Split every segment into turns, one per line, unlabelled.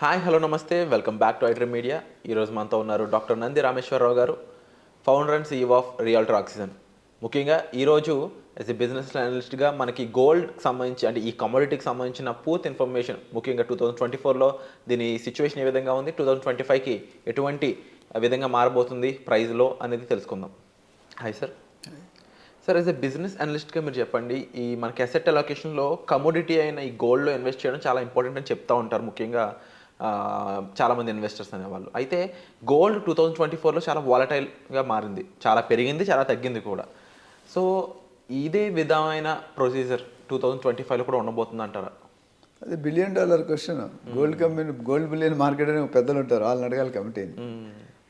Hi hello నమస్తే welcome back to iDream media. ఈరోజు మనతో ఉన్నారు డాక్టర్ నంది రామేశ్వరరావు గారు, founder and CEO of realtor oxygen. ముఖ్యంగా ఈరోజు యాజ్ ఎ బిజినెస్ అనలిస్ట్గా మనకి గోల్డ్కి సంబంధించి అంటే ఈ కమోడిటీకి సంబంధించిన పూర్తి ఇన్ఫర్మేషన్, ముఖ్యంగా 2024లో దీని సిచ్యువేషన్ ఏ విధంగా ఉంది, 2025కి ఎటువంటి విధంగా మారబోతుంది ప్రైస్లో అనేది తెలుసుకుందాం. Hi sir. Sir, as a business అనలిస్ట్గా మీరు చెప్పండి, ఈ మనకి అసెట్ అలొకేషన్లో కమోడిటీ అయిన ఈ గోల్డ్లో ఇన్వెస్ట్ చేయడం చాలా ఇంపార్టెంట్ అని చెప్తూ ఉంటారు ముఖ్యంగా చాలామంది ఇన్వెస్టర్స్ అనేవాళ్ళు. అయితే గోల్డ్ 2024లో చాలా వాలటైల్గా మారింది, చాలా పెరిగింది, చాలా తగ్గింది కూడా. సో ఇదే విధమైన ప్రొసీజర్ 2025లో కూడా ఉండబోతుంది అంటారా?
అది $1 billion question. Gold company, gold billion market అని పెద్దలు ఉంటారు, వాళ్ళని అడగాలి కమిటీని.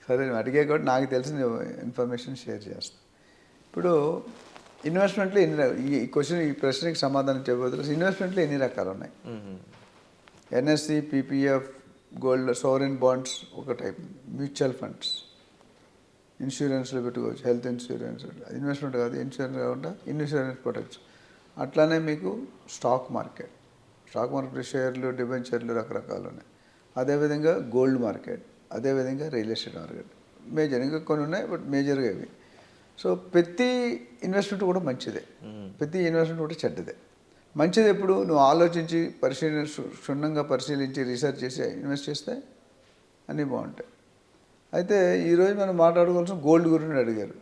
సరే, నేను అడిగే కూడా నాకు తెలిసిన ఇన్ఫర్మేషన్ షేర్ చేస్తాను. ఇప్పుడు ఇన్వెస్ట్మెంట్లో ఈ క్వశ్చన్, ఈ ప్రశ్నకి సమాధానం చెప్పబోతున్నారు. ఇన్వెస్ట్మెంట్లో ఎన్ని రకాలు ఉన్నాయి? NSC, PPF, gold, sovereign bonds ఒక టైప్, మ్యూచువల్ ఫండ్స్, ఇన్సూరెన్స్లో పెట్టుకోవచ్చు, హెల్త్ ఇన్సూరెన్స్, ఇన్వెస్ట్మెంట్ కాదు, ఇన్సూరెన్స్ కాకుండా ఇన్సూరెన్స్ ప్రొడక్ట్స్. అట్లానే మీకు స్టాక్ మార్కెట్ షేర్లు, డిబెంచర్లు రకరకాలు ఉన్నాయి. అదేవిధంగా గోల్డ్ మార్కెట్, అదేవిధంగా రియల్ ఎస్టేట్ మార్కెట్. మేజర్ ఇంకా కొన్ని ఉన్నాయి, బట్ మేజర్గా ఇవి. సో ప్రతి ఇన్వెస్ట్మెంట్ కూడా మంచిదే, ప్రతి ఇన్వెస్ట్మెంట్ కూడా చెడ్డదే. మంచిది ఎప్పుడు నువ్వు ఆలోచించి క్షుణ్ణంగా పరిశీలించి రీసెర్చ్ చేసి ఇన్వెస్ట్ చేస్తే అన్నీ బాగుంటాయి. అయితే ఈరోజు మనం మాట్లాడుకోవాల్సిన గోల్డ్ గురించి అడిగారు.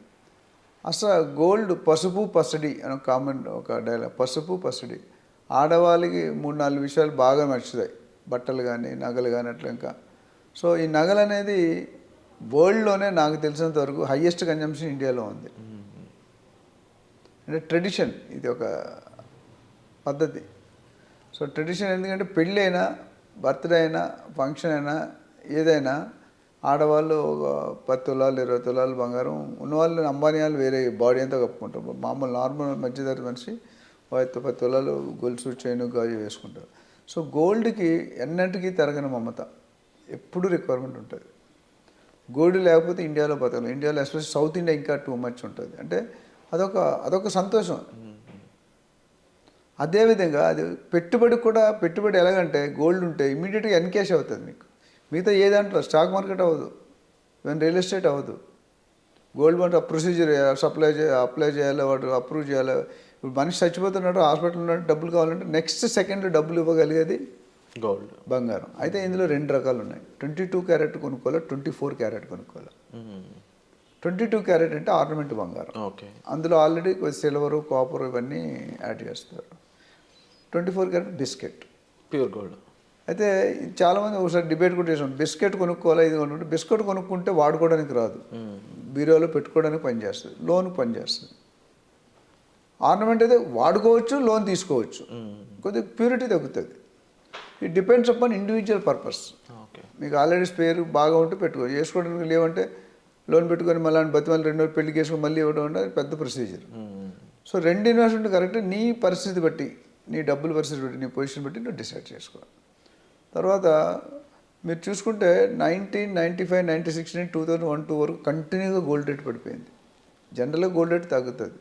అసలు గోల్డ్ పసుపు పసడి అని కామన్ ఒక డైలాగ్. పసుపు పసడి ఆడవాళ్ళకి 3-4 విషయాలు బాగా నచ్చుతాయి, బట్టలు కానీ నగలు కానీ అట్లా. ఇంకా సో ఈ నగలు అనేది వరల్డ్లోనే నాకు తెలిసినంత వరకు హయ్యెస్ట్ కన్జంప్షన్ ఇండియాలో ఉంది. అంటే ట్రెడిషన్, ఇది ఒక పద్ధతి. సో ట్రెడిషన్ ఎందుకంటే పెళ్ళి అయినా, బర్త్డే అయినా, ఫంక్షన్ అయినా, ఏదైనా ఆడవాళ్ళు ఒక 10 తులాలు 20 తులాలు బంగారం ఉన్నవాళ్ళు, అంబానీ వాళ్ళు వేరే బాడీ అంతా కప్పుకుంటారు. మామూలు నార్మల్ మధ్యతరగతి మనిషి 10 తులాలు గొలుసు, చైను, గాజు వేసుకుంటారు. సో గోల్డ్కి ఎన్నటికీ తరగని మమత, ఎప్పుడు రిక్వైర్మెంట్ ఉంటుంది. గోల్డ్ లేకపోతే ఇండియాలో బతకలేదు. ఇండియాలో ఎస్పెషల్లీ సౌత్ ఇండియా ఇంకా టూ మచ్ ఉంటుంది. అంటే అదొక సంతోషం. అదేవిధంగా అది పెట్టుబడి ఎలాగంటే గోల్డ్ ఉంటే ఇమీడియట్గా ఎన్కేష్ అవుతుంది మీకు. మిగతా ఏ దాంట్లో స్టాక్ మార్కెట్ అవ్వదు, ఈవెన్ రియల్ ఎస్టేట్ అవ్వదు. గోల్డ్ బాండ్ ప్రొసీజర్ అప్లై చేయాలి, వాడు అప్రూవ్ చేయాలి. ఇప్పుడు మనిషి చచ్చిపోతున్నాడు, హాస్పిటల్ ఉన్నాడు, డబ్బులు కావాలంటే నెక్స్ట్ సెకండ్ డబ్బులు ఇవ్వగలిగేది
గోల్డ్,
బంగారం. అయితే ఇందులో 2 రకాలు ఉన్నాయి. 22 క్యారెట్ కొనుక్కోవాలి, 24 క్యారెట్ కొనుక్కోవాలి. 22 క్యారెట్ అంటే ఆర్నమెంట్ బంగారం.
ఓకే,
అందులో ఆల్రెడీ సిల్వరు, కాపర్ ఇవన్నీ యాడ్ చేస్తారు. 24 క్యారెట్ బిస్కెట్,
ప్యూర్ గోల్డ్.
అయితే చాలామంది ఒకసారి డిబేట్ కూడా చేసాం, బిస్కెట్ కొనుక్కోవాలి, ఇది కొనుక్కుంటే. బిస్కెట్ కొనుక్కుంటే వాడుకోవడానికి రాదు, బీరోలో పెట్టుకోవడానికి పనిచేస్తుంది, లోన్ పనిచేస్తుంది. ఆర్నమెంట్ అయితే వాడుకోవచ్చు, లోన్ తీసుకోవచ్చు, కొద్దిగా ప్యూరిటీ తగ్గుతుంది. It depends upon individual purpose. మీకు ఆల్రెడీ స్పేర్ బాగా ఉంటే పెట్టుకోవచ్చు, వేసుకోవడానికి లేవంటే లోన్ పెట్టుకొని మళ్ళీ బతిమల్లి 2 రోజులు పెళ్లికి వేసుకొని మళ్ళీ ఇవ్వడం అంటే పెద్ద ప్రొసీజర్. సో 2 ఇన్వెస్ట్మెంట్ కరెక్ట్, నీ పరిస్థితి బట్టి, నీ డబ్బుల పరిస్థితి బట్టి, నీ పొజిషన్ బట్టి నువ్వు డిసైడ్ చేసుకోవాలి. తర్వాత మీరు చూసుకుంటే 1995, 96 నుంచి 2001-2 వరకు కంటిన్యూగా గోల్డ్ రేట్ పడిపోయింది. జనరల్గా గోల్డ్ రేట్ తగ్గుతుంది.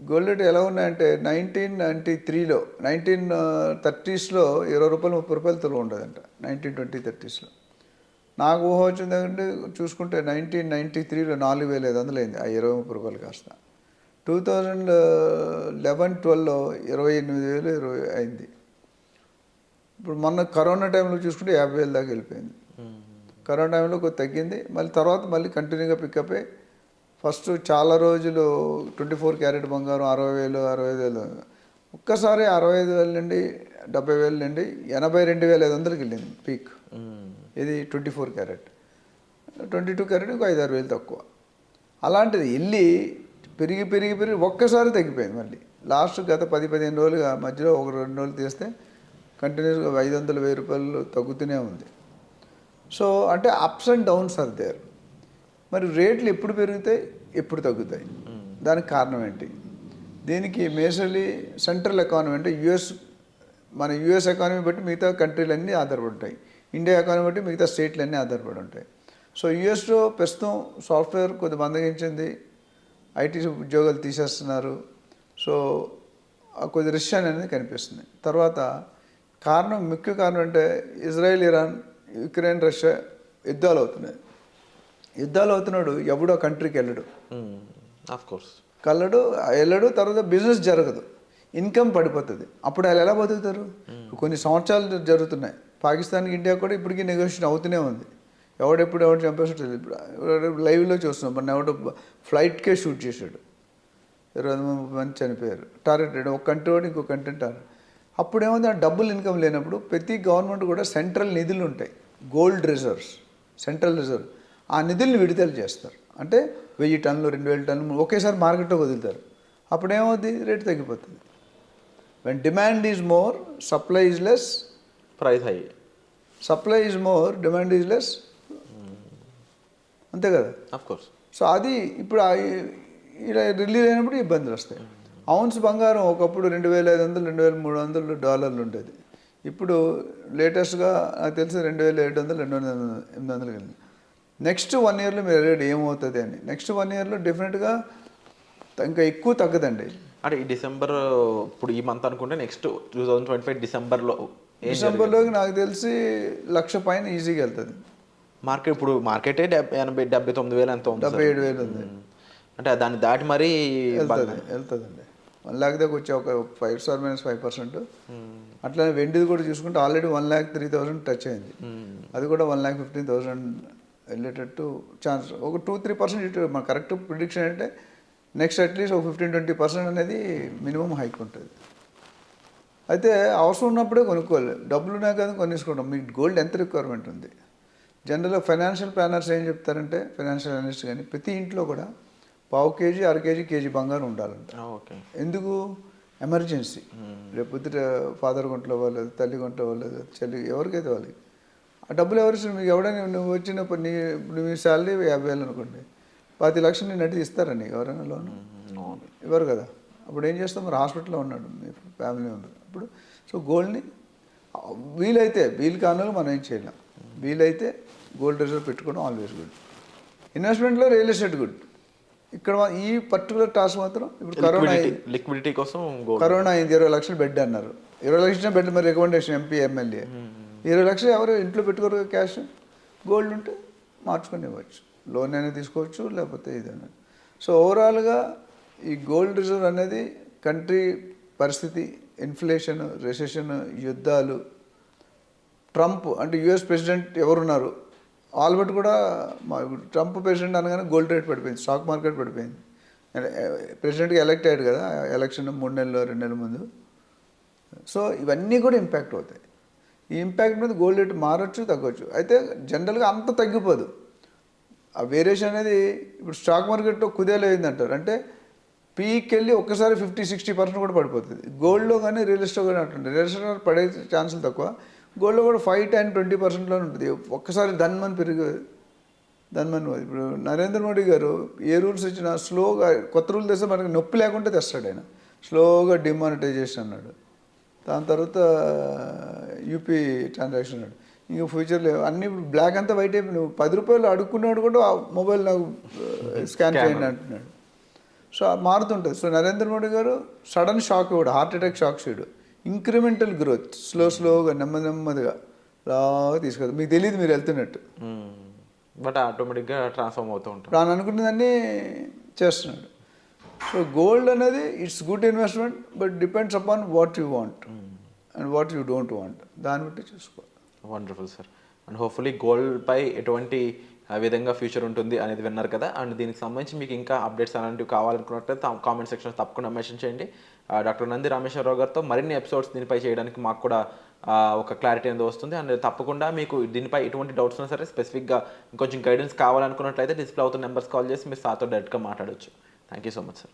గోల్డ్ రేట్ ఎలా ఉన్నాయంటే 1993లో 1930స్లో ₹20, ₹30 తులం ఉండదంట. 1920, 30స్లో నాకు ఊహ వచ్చిందంటే చూసుకుంటే 1993లో 4,500 అయింది. ఆ ₹20, ₹30 కాస్త 2011-12లో 28,000 అయింది. ఇప్పుడు మొన్న కరోనా టైంలో చూసుకుంటే 50,000 దాకా వెళ్ళిపోయింది. కరోనా టైంలో కొద్ది తగ్గింది, మళ్ళీ తర్వాత మళ్ళీ కంటిన్యూగా పికప్ అయ్యి ఫస్ట్ చాలా రోజులు 24 క్యారెట్ బంగారం 60,000, 65,000, ఒక్కసారి 65,000 నుండి 70,000 నుండి 82,500కి వెళ్ళింది పీక్. ఇది 24 క్యారెట్. 22 క్యారెట్ ఒక 5-6 వేలు తక్కువ. అలాంటిది వెళ్ళి పెరిగి ఒక్కసారి తగ్గిపోయింది. మళ్ళీ లాస్ట్ గత 10-15 రోజులుగా మధ్యలో 1-2 రోజులు తీస్తే కంటిన్యూస్గా 500, ₹1,000 తగ్గుతూనే ఉంది. సో అంటే ups and downs are there. మరి రేట్లు ఎప్పుడు పెరుగుతాయి, ఎప్పుడు తగ్గుతాయి, దానికి కారణం ఏంటి? దీనికి మేజర్లీ సెంట్రల్ ఎకానమీ అంటే మన యుఎస్ ఎకానమీ బట్టి మిగతా కంట్రీలన్నీ ఆధారపడి ఉంటాయి, ఇండియా ఎకానమీ బట్టి మిగతా స్టేట్లన్నీ ఆధారపడి ఉంటాయి. సో యుఎస్లో ప్రస్తుతం సాఫ్ట్వేర్ కొద్ది మందగించింది, ఐటీ ఉద్యోగాలు తీసేస్తున్నారు. సో కొద్ది రిసెషన్ అనేది కనిపిస్తుంది. తర్వాత ముఖ్య కారణం అంటే ఇజ్రాయెల్, ఇరాన్, యుక్రెయిన్, రష్యా యుద్ధాలు అవుతున్నాయి. యుద్ధాలు అవుతున్నాడు ఎవడో కంట్రీకి వెళ్ళడు,
ఆఫ్ కోర్స్
వెళ్ళడు. తర్వాత బిజినెస్ జరగదు, ఇన్కమ్ పడిపోతుంది. అప్పుడు వాళ్ళు ఎలా బతుకుతారు? కొన్ని సంవత్సరాలు జరుగుతున్నాయి. పాకిస్తాన్కి ఇండియా కూడా ఇప్పటికీ నెగోషియేషన్ అవుతూనే ఉంది. ఎవడు చంపేస్తుంది. ఇప్పుడు లైవ్లో చూస్తున్నాం. మన ఎవడో ఫ్లైట్కే షూట్ చేశాడు, 20 మంది చనిపోయారు. టార్గెటెడ్ ఒక కంట్రీ వాడు ఇంకో కంట్రీ టార్గెట్. అప్పుడేముంది, ఆ డబ్బులు ఇన్కమ్ లేనప్పుడు ప్రతి గవర్నమెంట్ కూడా సెంట్రల్ నిధులు ఉంటాయి, గోల్డ్ రిజర్వ్స్, సెంట్రల్ రిజర్వ్. ఆ నిధుల్ని విడుదల చేస్తారు. అంటే 1000 టన్నులు 2000 టన్నులు ఒకేసారి మార్కెట్లో వదులుతారు. అప్పుడేమవుతుంది, రేటు తగ్గిపోతుంది. When demand is more, supply is less,
price high.
Supply is more, demand is less, అంతే కదా.
Of course.
సో అది ఇప్పుడు ఇలా రిలీజ్ అయినప్పుడు ఇబ్బందులు వస్తాయి. ఔన్స్ బంగారం ఒకప్పుడు 2500 2300 డాలర్లు ఉండేది. ఇప్పుడు లేటెస్ట్గా నాకు తెలిసి 2700 2800 వెళ్ళింది. నెక్స్ట్ 1 ఇయర్లో మీరు రేట్ ఏమవుతుంది అని. నెక్స్ట్ 1 ఇయర్లో డెఫినెట్గా ఇంకా ఎక్కువ తగ్గదండి.
అంటే ఈ డిసెంబర్, ఇప్పుడు ఈ మంత్ అనుకుంటే నెక్స్ట్ 2025
డిసెంబర్లోకి నాకు తెలిసి 1,00,000 పైన ఈజీగా వెళ్తుంది
మార్కెట్. ఇప్పుడు మార్కెటే 79,000 ఎంత ఉంది,
77,000 ఉంది.
అంటే దాన్ని దాటి మరీ
వెళ్తుందండి. 1,00,000 దాకా వచ్చే ఒక 5% అట్లనే వెండిది కూడా చూసుకుంటే ఆల్రెడీ 1,03,000 టచ్ అయింది. అది కూడా 1,15,000 వెళ్ళేటట్టు ఛాన్స్. ఒక 2-3% ఇటు మన కరెక్ట్ ప్రిడిక్షన్ అంటే నెక్స్ట్ అట్లీస్ట్ ఒక 15-20% అనేది మినిమం హైక్ ఉంటుంది. అయితే అవసరం ఉన్నప్పుడే కొనుక్కోవాలి. డబ్బులు ఉన్నాయి కదా కొనేసుకోవడం. మీకు గోల్డ్ ఎంత రిక్వైర్మెంట్ ఉంది? జనరల్గా ఫైనాన్షియల్ ప్లానర్స్ ఏం చెప్తారంటే, ఫైనాన్షియల్ అనలిస్ట్ కానీ ప్రతి ఇంట్లో కూడా 1/2 కేజీ 1/2 కేజీ కేజీ బంగారం ఉండాలంట.
ఓకే.
ఎందుకు? ఎమర్జెన్సీ. రేపు పొద్దుట ఫాదర్ కొంట్లో వాళ్ళు, తల్లి కొంట్లో వాళ్ళు, చెల్లి ఎవరికైతే వాళ్ళకి ఆ డబ్బులు ఎవరు ఇస్తారు? మీకు ఎవడైనా నువ్వు వచ్చినప్పుడు ఇప్పుడు మీ శాలరీ 50,000 అనుకోండి, 10 లక్షలు నేను నటి ఇస్తారండి ఎవరైనా లోన్? ఇవ్వరు కదా. అప్పుడు ఏం చేస్తాం? మరి హాస్పిటల్లో ఉన్నాడు మీ ఫ్యామిలీ మెంబర్. అప్పుడు సో గోల్డ్ని వీలైతే, వీలు కానులు మనం ఏం చేయలేం. వీలైతే గోల్డ్ రిజర్వ్ పెట్టుకోవడం ఆల్వేస్ గుడ్. ఇన్వెస్ట్మెంట్లో రియల్ ఎస్టేట్ గుడ్. ఇక్కడ ఈ పర్టికులర్ టాస్క్ మాత్రం ఇప్పుడు
లిక్విడిటీ కోసం
కరోనా అయింది. 20 లక్షలు బెడ్ అన్నారు. 20 లక్షలు బెడ్ మరి రికమెండేషన్ ఎంపీ ఎమ్మెల్యే. 20 లక్షలు ఎవరు ఇంట్లో పెట్టుకోరు క్యాష్. గోల్డ్ ఉంటే మార్చుకొని ఇవ్వచ్చు, లోన్ అయినా తీసుకోవచ్చు, లేకపోతే ఇదైనా. సో ఓవరాల్గా ఈ గోల్డ్ రిజర్వ్ అనేది కంట్రీ పరిస్థితి, ఇన్ఫ్లేషన్, రెసెషన్, యుద్ధాలు, ట్రంప్ అంటే యుఎస్ ప్రెసిడెంట్ ఎవరున్నారు ఆల్బర్ట్ కూడా, ట్రంప్ ప్రెసిడెంట్ అనగానే గోల్డ్ రేట్ పడిపోయింది, స్టాక్ మార్కెట్ పడిపోయింది. ప్రెసిడెంట్గా ఎలక్ట్ అయ్యాడు కదా, ఎలక్షన్ 3 నెలలు 2 నెలల ముందు. సో ఇవన్నీ కూడా ఇంపాక్ట్ అవుతాయి. ఈ ఇంపాక్ట్ మీద గోల్డ్ రేట్ మారచ్చు, తగ్గొచ్చు. అయితే జనరల్గా అంత తగ్గిపోదు. ఆ వేరియేషన్ అనేది ఇప్పుడు స్టాక్ మార్కెట్లో కుదేలు అయిందంటారు. అంటే పీకి వెళ్ళి ఒక్కసారి 50-60% కూడా పడిపోతుంది. గోల్డ్లో కానీ రియల్ ఎస్టేట్ కానీ అట్లుంటుంది. రియల్ ఎస్టేట్ పడే ఛాన్సులు తక్కువ, గోల్డ్లో కూడా 5-10-20%లోనే ఉంటుంది. ఒక్కసారి ధన్మని ఇప్పుడు నరేంద్ర మోడీ గారు ఏ రూల్స్ ఇచ్చినా స్లోగా, కొత్త రూల్ తెస్తే మనకి నొప్పి లేకుండా తెస్తాడు ఆయన. స్లోగా డిమానిటైజేషన్ అన్నాడు, దాని తర్వాత యూపీ ట్రాన్సాక్షన్ అన్నాడు. ఇంకా ఫ్యూచర్లో అన్నీ ఇప్పుడు బ్లాక్ అంతా వైట్ అయిపోయి, నువ్వు 10 రూపాయలు అడుక్కున్నాడు కూడా ఆ మొబైల్ నాకు స్కాన్ చేయండి అంటున్నాడు. సో మారుతుంటుంది. సో నరేంద్ర మోడీ గారు సడన్ షాక్ ఇవ్వడు, హార్ట్ అటాక్ షాక్ చేయడు. ఇంక్రిమెంటల్ గ్రోత్, స్లోగా నెమ్మదిగా లాగా తీసుకెళ్తాం. మీకు తెలియదు మీరు వెళ్తున్నట్టు,
బట్ ఆటోమేటిక్గా ట్రాన్స్ఫార్మ్ అవుతూ ఉంటాం.
తాను అనుకున్నదాన్ని చేస్తున్నాడు. సో గోల్డ్ అనేది it's good investment, but depends upon what you want and what you don't want. దాన్ని బట్టి చూసుకోవాలి.
Wonderful sir. అండ్ హోప్ఫుల్లీ గోల్డ్పై ఎటువంటి విధంగా ఫ్యూచర్ ఉంటుంది అనేది విన్నారు కదా. అండ్ దీనికి సంబంధించి మీకు ఇంకా అప్డేట్స్ అలాంటివి కావాలనుకున్నట్లయితే కామెంట్ సెక్షన్లో తప్పకుండా మెన్షన్ చేయండి. డాక్టర్ నంది రామేశ్వరరావు గారితో మరిన్ని ఎపిసోడ్స్ దీనిపై చేయడానికి మాకు కూడా ఒక క్లారిటీ అనేది వస్తుంది. అండ్ తప్పకుండా మీకు దీనిపై ఎటువంటి డౌట్స్ ఉన్నా సరే, స్పెసిఫిక్గా ఇంకొంచెం గైడెన్స్ కావాలనుకున్నట్లయితే డిస్ప్లే అవుతున్న నెంబర్స్ కాల్ చేసి మీరు సార్తో డైరెక్ట్గా మాట్లాడవచ్చు. Thank you so much sir.